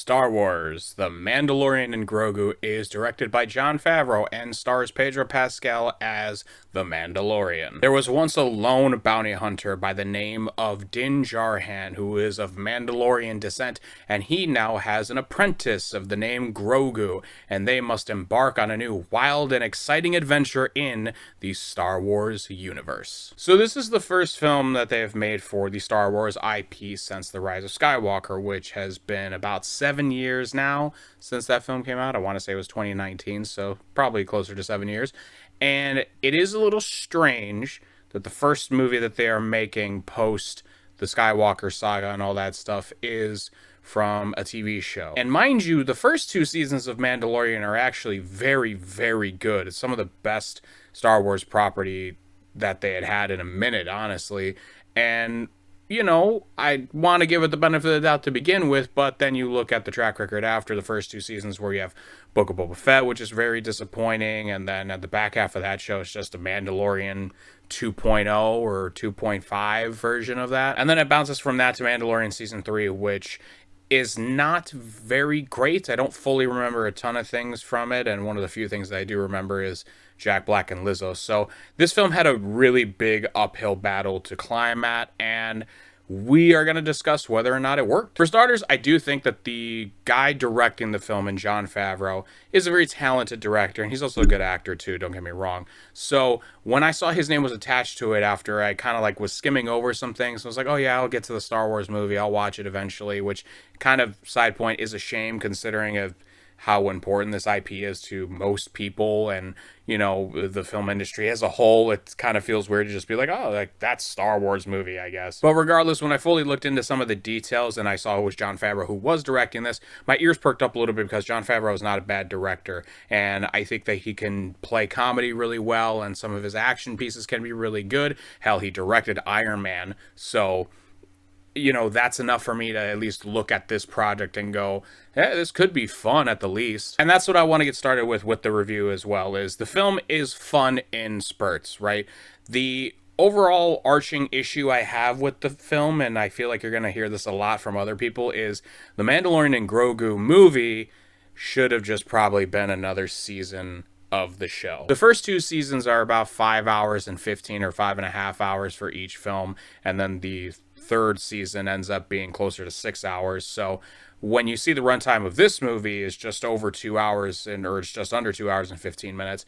Star Wars: The Mandalorian Grogu is directed by Jon Favreau and stars Pedro Pascal as the Mandalorian. There was once a lone bounty hunter by the name of Djarin who is of Mandalorian descent, and he now has an apprentice of the name Grogu, and they must embark on a new wild and exciting adventure in the Star Wars universe. So this is the first film that they have made for the Star Wars IP since The Rise of Skywalker, which has been about 7 years now since that film came out. I want to say it was 2019, so probably closer to 7 years. And it is a little strange that the first movie that they are making post the Skywalker saga and all that stuff is from a TV show. And mind you, the first 2 seasons of Mandalorian are actually very, very good. It's some of the best Star Wars property that they had in a minute, honestly. And you know, I want to give it the benefit of the doubt to begin with, but then you look at the track record after the first 2 seasons where you have Book of Boba Fett, which is very disappointing, and then at the back half of that show, it's just a Mandalorian 2.0 or 2.5 version of that. And then it bounces from that to Mandalorian Season 3, which is not very great. I don't fully remember a ton of things from it, and one of the few things that I do remember is Jack Black and Lizzo. So this film had a really big uphill battle to climb at, and we are going to discuss whether or not it worked. For starters, I do think that the guy directing the film, and Jon Favreau, is a very talented director, and he's also a good actor too, don't get me wrong. So when I saw his name was attached to it after I kind of like was skimming over some things, I was like, oh yeah, I'll get to the Star Wars movie, I'll watch it eventually, which kind of, side point, is a shame considering how important this IP is to most people and, you know, the film industry as a whole. It kind of feels weird to just be like, oh, like that's Star Wars movie, I guess. But regardless, when I fully looked into some of the details and I saw it was Jon Favreau who was directing this, my ears perked up a little bit because Jon Favreau is not a bad director. And I think that he can play comedy really well, and some of his action pieces can be really good. Hell, he directed Iron Man. So, you know, that's enough for me to at least look at this project and go, yeah, this could be fun at the least. And that's what I want to get started with the review as well, is the film is fun in spurts, right? The overall arching issue I have with the film, and I feel like you're going to hear this a lot from other people, is the Mandalorian and Grogu movie should have just probably been another season of the show. The first 2 seasons are about 5 hours and 15 or 5.5 hours for each film, and then the third season ends up being closer to 6 hours. So when you see the runtime of this movie is just over 2 hours, or it's just under 2 hours and 15 minutes,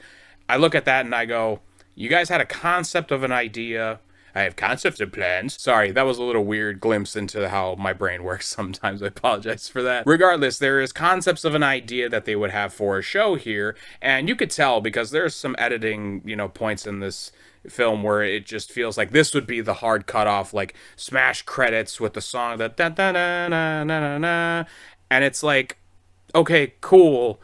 I look at that and I go, you guys had a concept of an idea. I have concepts and plans. Sorry, that was a little weird glimpse into how my brain works sometimes. I apologize for that. Regardless, there is concepts of an idea that they would have for a show here, and you could tell because there's some editing, you know, points in this film where it just feels like this would be the hard cutoff, like smash credits with the song that da da da da da da, and it's like, okay, cool.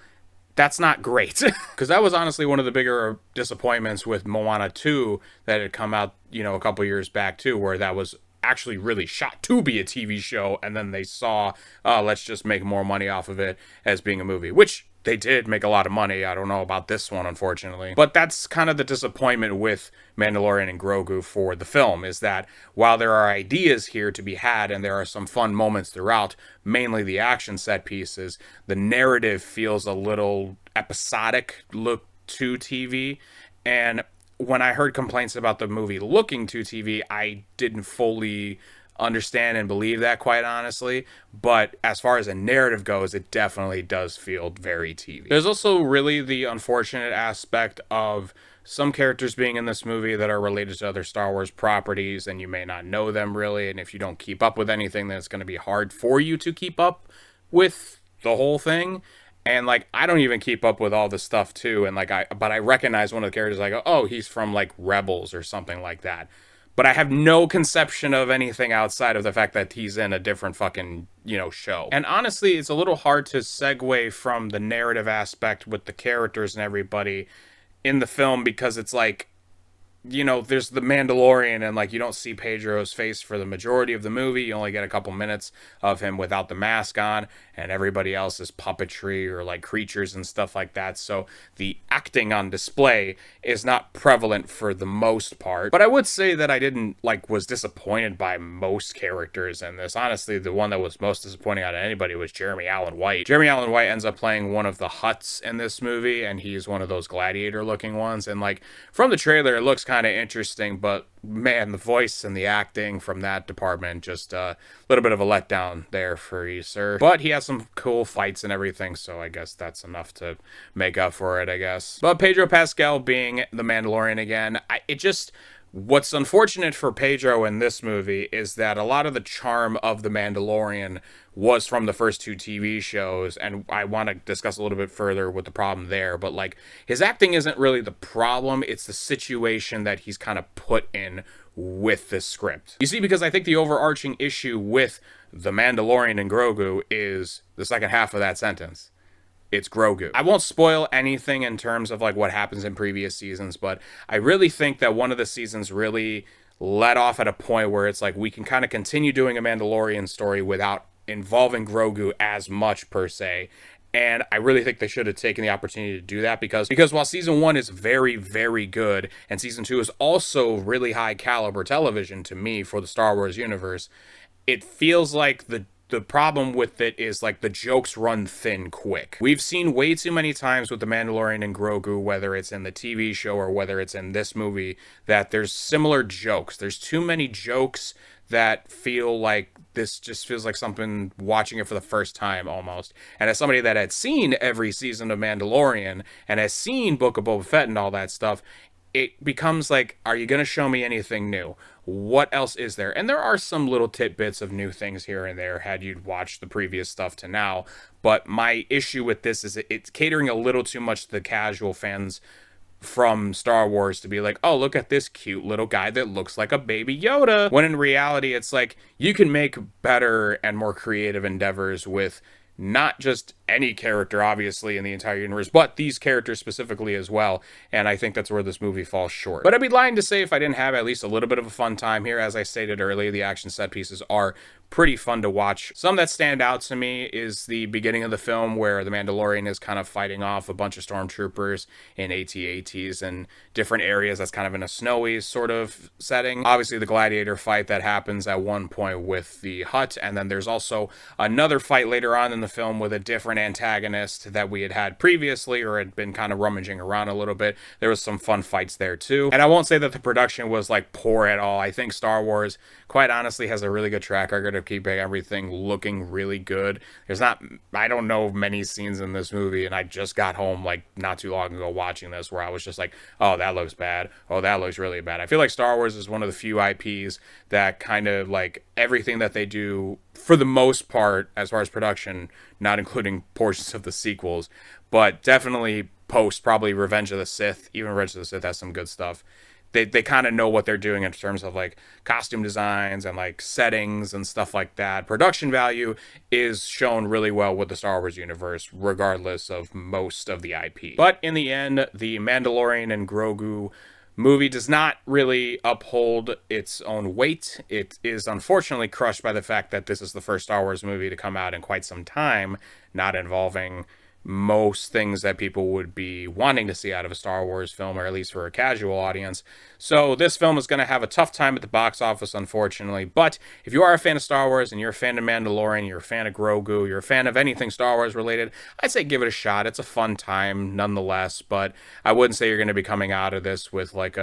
That's not great. Because that was honestly one of the bigger disappointments with Moana 2 that had come out, you know, a couple years back too, where that was actually really shot to be a TV show, and then they saw, let's just make more money off of it as being a movie, which they did make a lot of money. I don't know about this one, unfortunately. But that's kind of the disappointment with Mandalorian and Grogu for the film, is that while there are ideas here to be had and there are some fun moments throughout, mainly the action set pieces, the narrative feels a little episodic look to TV. And when I heard complaints about the movie looking too TV, I didn't fully understand and believe that, quite honestly. But as far as a narrative goes, it definitely does feel very TV. There's also really the unfortunate aspect of some characters being in this movie that are related to other Star Wars properties, and you may not know them really, and if you don't keep up with anything, then it's going to be hard for you to keep up with the whole thing. And like, I don't even keep up with all this stuff too, and like, but I recognize one of the characters. I go, oh, he's from like Rebels or something like that. But I have no conception of anything outside of the fact that he's in a different fucking, you know, show. And honestly, it's a little hard to segue from the narrative aspect with the characters and everybody in the film, because it's like, you know, there's the Mandalorian, and like you don't see Pedro's face for the majority of the movie. You only get a couple minutes of him without the mask on, and everybody else is puppetry or like creatures and stuff like that. So the acting on display is not prevalent for the most part. But I would say that I didn't like was disappointed by most characters in this. Honestly, the one that was most disappointing out of anybody was Jeremy Allen White. Jeremy Allen White ends up playing one of the Hutts in this movie, and he's one of those gladiator looking ones. And like from the trailer, it looks kind of interesting, but man, the voice and the acting from that department, just a little bit of a letdown there for you, sir. But he has some cool fights and everything, so I guess that's enough to make up for it, I guess. But Pedro Pascal being the Mandalorian again, what's unfortunate for Pedro in this movie is that a lot of the charm of The Mandalorian was from the first two TV shows, and I want to discuss a little bit further with the problem there, but like his acting isn't really the problem, it's the situation that he's kind of put in with the script. You see, because I think the overarching issue with The Mandalorian and Grogu is the second half of that sentence. It's Grogu. I won't spoil anything in terms of like what happens in previous seasons, but I really think that one of the seasons really let off at a point where it's like we can kind of continue doing a Mandalorian story without involving Grogu as much per se. And I really think they should have taken the opportunity to do that because while season 1 is very, very good, and season 2 is also really high caliber television to me for the Star Wars universe, it feels like the problem with it is like the jokes run thin quick. We've seen way too many times with The Mandalorian and Grogu, whether it's in the TV show or whether it's in this movie, that there's similar jokes. There's too many jokes that feel like this just feels like something watching it for the first time almost. And as somebody that had seen every season of Mandalorian and has seen Book of Boba Fett and all that stuff, it becomes like, are you going to show me anything new? What else is there? And there are some little tidbits of new things here and there had you watched the previous stuff to now. But my issue with this is it's catering a little too much to the casual fans from Star Wars to be like, oh, look at this cute little guy that looks like a baby Yoda. When in reality, it's like you can make better and more creative endeavors with not just any character, obviously, in the entire universe, but these characters specifically as well. And I think that's where this movie falls short. But I'd be lying to say if I didn't have at least a little bit of a fun time here. As I stated earlier, the action set pieces are pretty fun to watch. Some that stand out to me is the beginning of the film where the Mandalorian is kind of fighting off a bunch of stormtroopers in AT-ATs and different areas. That's kind of in a snowy sort of setting. Obviously, the gladiator fight that happens at one point with the Hutt, and then there's also another fight later on in the film with a different antagonist that we had previously or had been kind of rummaging around a little bit. There was some fun fights there too. And I won't say that the production was like poor at all. I think Star Wars, quite honestly, has a really good track record of keeping everything looking really good. I don't know many scenes in this movie, and I just got home like not too long ago watching this where I was just like, oh, that looks bad. Oh, that looks really bad. I feel like Star Wars is one of the few IPs that kind of like everything that they do for the most part, as far as production, not including portions of the sequels, but definitely post probably Revenge of the Sith. Even Revenge of the Sith has some good stuff. They kind of know what they're doing in terms of like costume designs and like settings and stuff like that. Production value is shown really well with the Star Wars universe, regardless of most of the IP. But in the end, the Mandalorian and Grogu movie does not really uphold its own weight. It is unfortunately crushed by the fact that this is the first Star Wars movie to come out in quite some time, not involving most things that people would be wanting to see out of a Star Wars film, or at least for a casual audience. So this film is going to have a tough time at the box office, unfortunately. But if you are a fan of Star Wars and you're a fan of Mandalorian, you're a fan of Grogu, you're a fan of anything Star Wars related, I'd say give it a shot. It's a fun time nonetheless, but I wouldn't say you're going to be coming out of this with like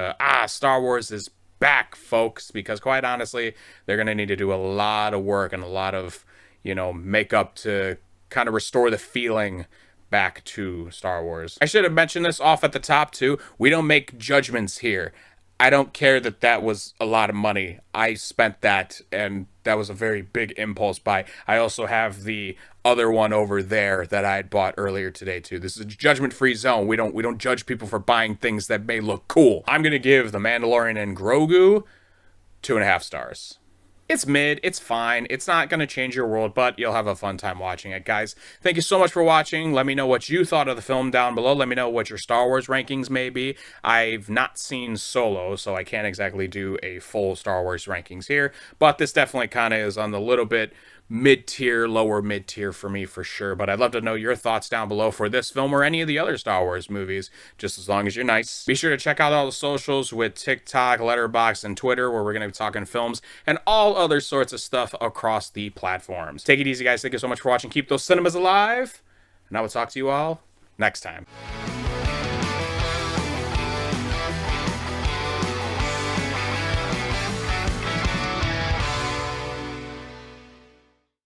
Star Wars is back, folks, because quite honestly, they're going to need to do a lot of work and a lot of, makeup to kind of restore the feeling back to Star Wars. I should have mentioned this off at the top too. We don't make judgments here. I don't care that was a lot of money. I spent that, and that was a very big impulse buy. I also have the other one over there that I had bought earlier today too. This is a judgment-free zone. We don't judge people for buying things that may look cool. I'm gonna give The Mandalorian and Grogu 2.5 stars. It's mid, it's fine, it's not going to change your world, but you'll have a fun time watching it, guys. Thank you so much for watching. Let me know what you thought of the film down below. Let me know what your Star Wars rankings may be. I've not seen Solo, so I can't exactly do a full Star Wars rankings here, but this definitely kind of is on the little bit mid-tier, lower mid-tier for me for sure. But I'd love to know your thoughts down below for this film or any of the other Star Wars movies, just as long as you're nice. Be sure to check out all the socials with TikTok, Letterboxd, and Twitter, where we're going to be talking films and all other sorts of stuff across the platforms. Take it easy, guys. Thank you so much for watching. Keep those cinemas alive, and I will talk to you all next time.